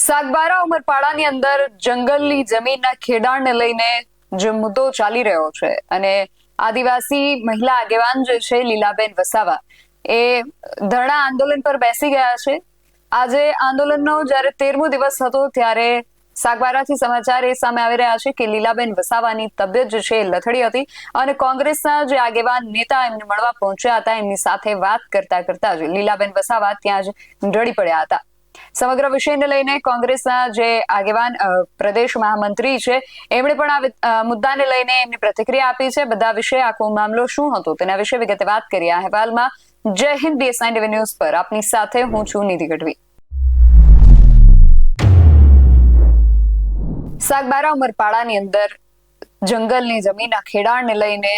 સાગબારા ઉમરપાડાની અંદર જંગલની જમીનના ખેડાણને લઈને જે મુદ્દો ચાલી રહ્યો છે અને આદિવાસી મહિલા આગેવાન જે છે લીલાબેન વસાવા એ ધરણા આંદોલન પર બેસી ગયા છે। આજે આંદોલનનો જ્યારે 13મો દિવસ હતો ત્યારે સાગબારાથી સમાચાર એ સામે આવી રહ્યા છે કે લીલાબેન વસાવાની તબિયત જે છે લથડી હતી અને કોંગ્રેસના જે આગેવાન નેતા એમને મળવા પહોંચ્યા હતા એમની સાથે વાત કરતા જ લીલાબેન વસાવા ત્યાં જ ઢળી પડ્યા હતા। સમગ્ર વિષયને લઈને કોંગ્રેસના જે આગેવાન પ્રદેશ મહામંત્રી છે એમણે પણ આ મુદ્દાને લઈને એમની પ્રતિક્રિયા આપી છે। બધા વિશે આખો મામલો શું હતો તેના વિશે વિગતે વાત કરીએ આ અહેવાલમાં। જય હિન્દ, BS9 ન્યૂઝ પર આપની સાથે હું છું નિધિ ગઢવી। સાગબારા ઉમરપાડાની અંદર જંગલની જમીનના ખેડાણને લઈને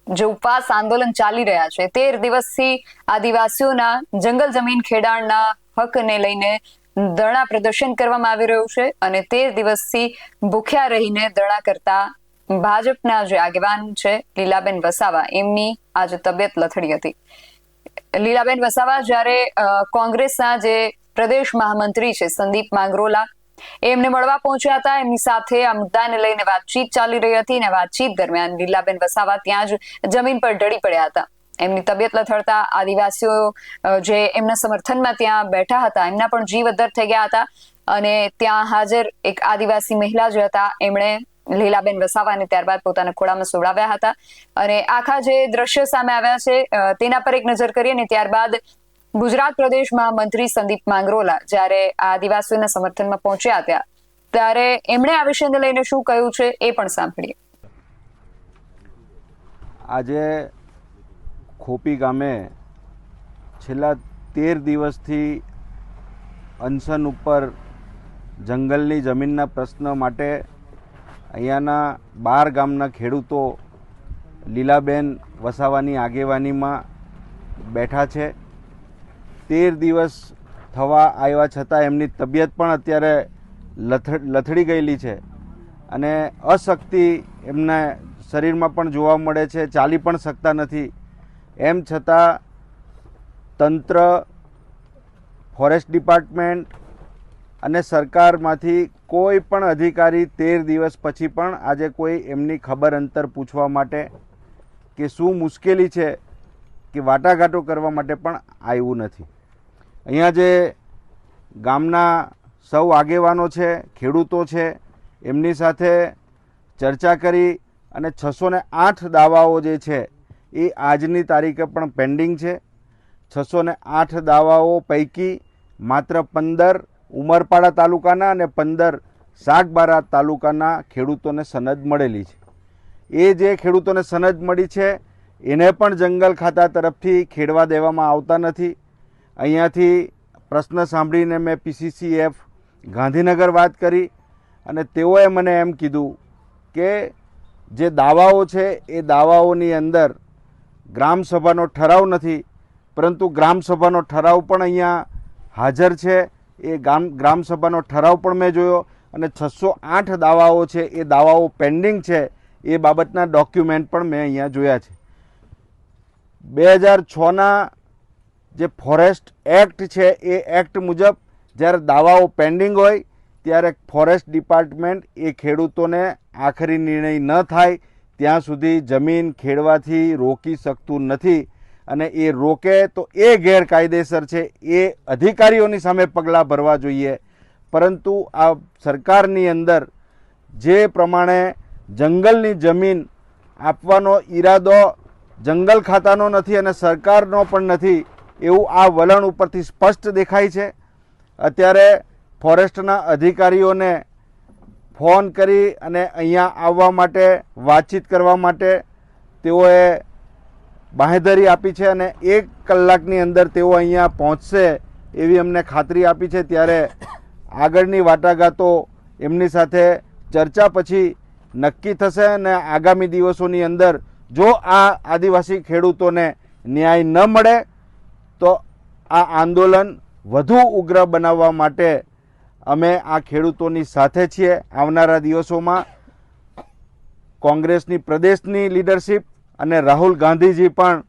જે ઉપવાસ આંદોલન ચાલી રહ્યા છે 13 દિવસથી આદિવાસીઓના જંગલ જમીન ખેડાણના હકને લઈને ધરણા પ્રદર્શન કરવામાં આવી રહ્યું છે અને 13 દિવસથી ભૂખ્યા રહીને ધરણા કરતા ભાજપના જે આગેવાન છે લીલાબેન વસાવા એમની આજે તબિયત લથડી હતી। લીલાબેન વસાવા જ્યારે કોંગ્રેસના જે પ્રદેશ મહામંત્રી છે સંદીપ માંગરોલા એમને મળવા પહોંચ્યા હતા, એમની સાથે આ મુદ્દાને લઈને વાતચીત ચાલી રહી હતી અને વાતચીત દરમિયાન લીલાબેન વસાવા ત્યાં જ જમીન પર ઢળી પડ્યા હતા। એમની તબિયત લથડતા આદિવાસીઓ જે એમના સમર્થનમાં ત્યાં બેઠા હતા એમના પણ જીવ અદ્ધર થઈ ગયા હતા અને ત્યાં હાજર એક આદિવાસી મહિલા જે હતા એમણે લીલાબેન વસાવાને ત્યારબાદ પોતાના ખોળામાં સુવડાવ્યા હતા અને આખા જે દ્રશ્ય સામે આવ્યા છે તેના પર એક નજર કરીએ ને ત્યારબાદ ગુજરાત પ્રદેશ મહામંત્રી સંદીપ માંગરોલા જ્યારે આદિવાસીઓના સમર્થનમાં પહોંચ્યા હતા ત્યારે એમણે આ વિષયને લઈને શું કહ્યું છે એ પણ સાંભળીએ। આજે ખોપી ગામે છેલ્લા 13 દિવસથી અનશન ઉપર જંગલની જમીનના પ્રશ્ન માટે અહીંયાના 12 ગામના ખેડૂતો લીલાબેન વસાવાની આગેવાનીમાં બેઠા છે। 13 દિવસ થવા આવ્યા છતાં એમની તબિયત પણ અત્યારે લથડી ગયેલી છે અને અશક્તિ એમના શરીરમાં પણ જોવા મળે છે, ચાલી પણ શકતા નથી। એમ છતાં તંત્ર, ફોરેસ્ટ ડિપાર્ટમેન્ટ અને સરકારમાંથી કોઈ પણ અધિકારી 13 દિવસ પછી પણ આજે કોઈ એમની ખબર અંતર પૂછવા માટે કે શું મુશ્કેલી છે કે વાટાઘાટો કરવા માટે પણ આવ્યું નથી। અહીંયા જે ગામના સૌ આગેવાનો છે, ખેડૂતો છે, એમની સાથે ચર્ચા કરી અને 608 દાવાઓ જે છે એ આજની તારીખે પણ પેન્ડિંગ છે। 608 દાવાઓ પૈકી માત્ર 15 ઉમરપાડા તાલુકાના અને 15 સાગબારા તાલુકાના ખેડૂતોને સનદ મળેલી છે। એ જે ખેડૂતોને સનદ મળી છે એને પણ જંગલ ખાતા તરફથી ખેડવા દેવામાં આવતા નથી। અહીંયાથી પ્રશ્ન સાંભળીને મેં PCCF ગાંધીનગર વાત કરી અને તેઓએ મને એમ કીધું કે જે દાવાઓ છે એ દાવાઓની અંદર ગ્રામસભાનો ઠરાવ નથી, પરંતુ ગ્રામસભાનો ઠરાવ પણ અહીંયા હાજર છે। એ ગ્રામસભાનો ઠરાવ પણ મેં જોયો અને 608 દાવાઓ છે એ દાવાઓ પેન્ડિંગ છે એ બાબતના ડોક્યુમેન્ટ પણ મેં અહીંયા જોયા છે। 2006ના જે ફોરેસ્ટ એક્ટ છે એ એક્ટ મુજબ જ્યારે દાવાઓ પેન્ડિંગ હોય ત્યારે ફોરેસ્ટ ડિપાર્ટમેન્ટ એ ખેડૂતોને આખરી નિર્ણય ન થાય ત્યાં સુધી જમીન ખેડવાથી રોકી શકતું નથી અને એ રોકે તો એ ગેરકાયદેસર છે, એ અધિકારીઓની સામે પગલાં ભરવા જોઈએ। પરંતુ આ સરકારની અંદર જે પ્રમાણે જંગલની જમીન આપવાનો ઈરાદો જંગલ ખાતાનો નથી અને સરકારનો પણ નથી એવું આ વલણ ઉપરથી સ્પષ્ટ દેખાય છે। અત્યારે ફોરેસ્ટના અધિકારીઓને ફોન કરી અને અહીંયા આવવા માટે વાતચીત કરવા માટે તેઓએ બાંહેધરી આપી છે અને 1 કલાકની અંદર તેઓ અહીંયા પહોંચશે એવી અમને ખાતરી આપી છે। ત્યારે આગળની વાટાઘાટો એમની સાથે ચર્ચા પછી નક્કી થશે અને આગામી દિવસોની અંદર જો આ આદિવાસી ખેડૂતોને ન્યાય ન મળે તો આ આંદોલન વધુ ઉગ્ર બનાવવા માટે અમે આ ખેડૂતોની સાથે છીએ। આવનારા દિવસોમાં કોંગ્રેસની પ્રદેશની લીડરશિપ અને રાહુલ ગાંધીજી પણ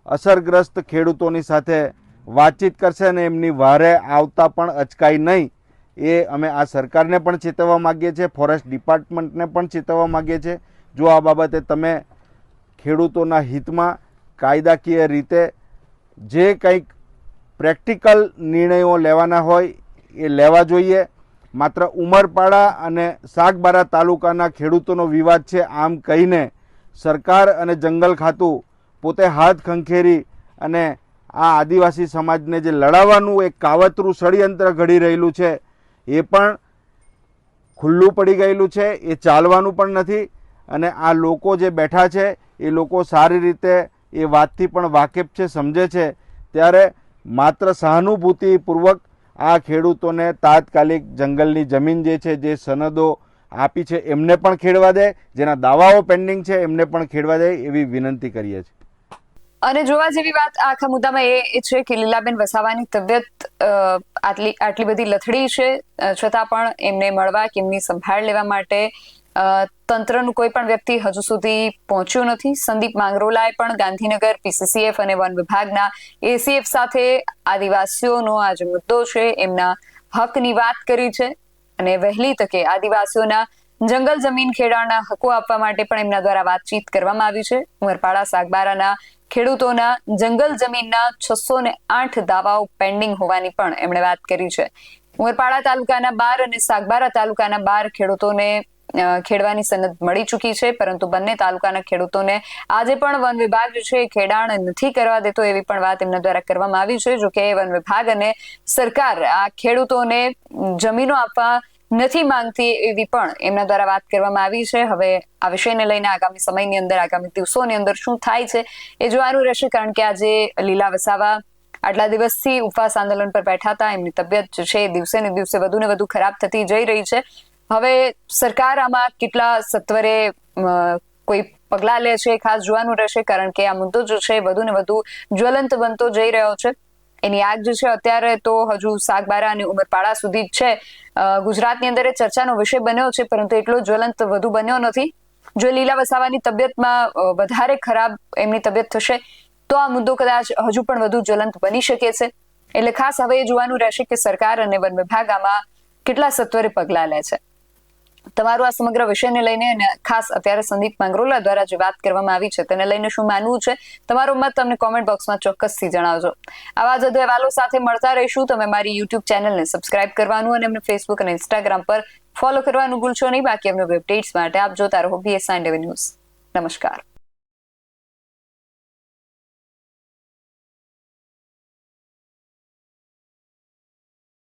અસરગ્રસ્ત ખેડૂતોની સાથે વાતચીત કરશે અને એમની વારે આવતા પણ અચકાય નહીં એ અમે આ સરકારને પણ ચેતવવા માગીએ છીએ, ફોરેસ્ટ ડિપાર્ટમેન્ટને પણ ચેતવવા માગીએ છીએ. જો આ બાબતે તમે ખેડૂતોના હિતમાં કાયદાકીય રીતે જે કંઈક પ્રેક્ટિકલ નિર્ણયો લેવાના હોય એ લેવા જોઈએ. માત્ર ઉમરપાડા અને સાગબારા તાલુકાના ખેડૂતોનો વિવાદ છે આમ કહીને સરકાર અને જંગલ ખાતું પોતે હાથ ખંખેરી અને આ આદિવાસી સમાજને જે લડાવવાનું એક કાવતરું ષડયંત્ર ઘડી રહેલું છે એ પણ ખુલ્લું પડી ગયેલું છે. એ ચાલવાનું પણ નથી. અને આ લોકો જે બેઠા છે એ લોકો સારી રીતે એ વાતથી પણ વાકેફ છે, સમજે છે. ત્યારે માત્ર સહાનુભૂતિપૂર્વક આ ખેડૂતોને તાત્કાલિક જંગલની જમીન જે છે, જે સનદો આપી છે એમને પણ ખેડવા દે, જેના દાવાઓ પેન્ડિંગ છે એમને પણ ખેડવા દે એવી વિનંતી કરીએ છીએ. અને જોવા જેવી વાત આખા મુદ્દામાં એ છે કે લીલાબેન વસાવાની તબિયત આટલી બધી લથડી છે, છતાં પણ એમને મળવા કે એમની સંભાળ લેવા માટે તંત્રનું કોઈ પણ વ્યક્તિ હજુ સુધી પહોંચ્યું નથી. સંદીપ માંગરોલાએ પણ ગાંધીનગર પીસીસીએફ અને વન વિભાગના એસીએફ સાથે આદિવાસીઓનો આ જે મુદ્દો છે એમના હકની વાત કરી છે અને વહેલી તકે આદિવાસીઓના જંગલ જમીન ખેડાણના હકો આપવા માટે પણ એમના દ્વારા વાતચીત કરવામાં આવી છે. ઉમરપાડા સાગબારાના ખેડૂતોના જંગલ જમીનના 608 દાવાઓ પેન્ડિંગ હોવાની પણ એમણે વાત કરી છે. ઉમરપાડા તાલુકાના 12 અને સાગબારા તાલુકાના 12 ખેડૂતોને ખેડવાની સનદ મળી ચૂકી છે, પરંતુ બંને તાલુકાના ખેડૂતોને આજે પણ વન વિભાગ છે ખેડાણ નથી કરવા દેતો એવી પણ વાત એમના દ્વારા કરવામાં આવી છે. જો કે વન વિભાગ અને સરકાર આ ખેડૂતોને જમીનો આપવા નથી માંગતી એવી પણ એમના દ્વારા વાત કરવામાં આવી છે. હવે આ વિષયને લઈને આગામી સમયની અંદર, આગામી દિવસોની અંદર શું થાય છે એ જોવાનું રહેશે, કારણ કે આજે લીલા વસાવા આટલા દિવસથી ઉપવાસ આંદોલન પર બેઠા હતા. એમની તબિયત જે છે દિવસે ને દિવસે વધુ ને વધુ ખરાબ થતી જઈ રહી છે. હવે સરકાર આમાં કેટલા સત્વરે કોઈ પગલાં લે છે ખાસ જોવાનું રહેશે, કારણ કે આ મુદ્દો જે છે વધુ ને વધુ જ્વલંત બનતો જઈ રહ્યો છે. એની આગ જે છે અત્યારે તો હજુ સાગબારા અને ઉમરપાડા સુધી જ છે. ગુજરાતની અંદર ચર્ચાનો વિષય બન્યો છે, પરંતુ એટલો જ્વલંત વધુ બન્યો નથી. જો લીલા વસાવાની તબિયતમાં વધારે ખરાબ એમની તબિયત થશે તો આ મુદ્દો કદાચ હજુ પણ વધુ જ્વલંત બની શકે છે. એટલે ખાસ હવે એ જોવાનું રહેશે કે સરકાર અને વન વિભાગ આમાં કેટલા સત્વરે પગલાં લે છે. તમારું આ સમગ્ર વિષયને લઈને અને ખાસ અત્યારે સંદીપ માંગરોલા દ્વારા જે વાત કરવામાં આવી છે તેને લઈને શું માનવું છે, તમારો મત અમને કોમેન્ટ બોક્સમાં ચોક્કસથી જણાવજો. આવા જ અહેવાલો સાથે મળતા રહીશું. તમે મારી યુટ્યુબ ચેનલને સબસ્ક્રાઇબ કરવાનું અને અમને ફેસબુક અને ઇન્સ્ટાગ્રામ પર ફોલો કરવાનું ભૂલશો નહીં. બાકી અમને અપડેટ્સ માટે આપ જોતા રહો BS9 ન્યૂઝ. નમસ્કાર.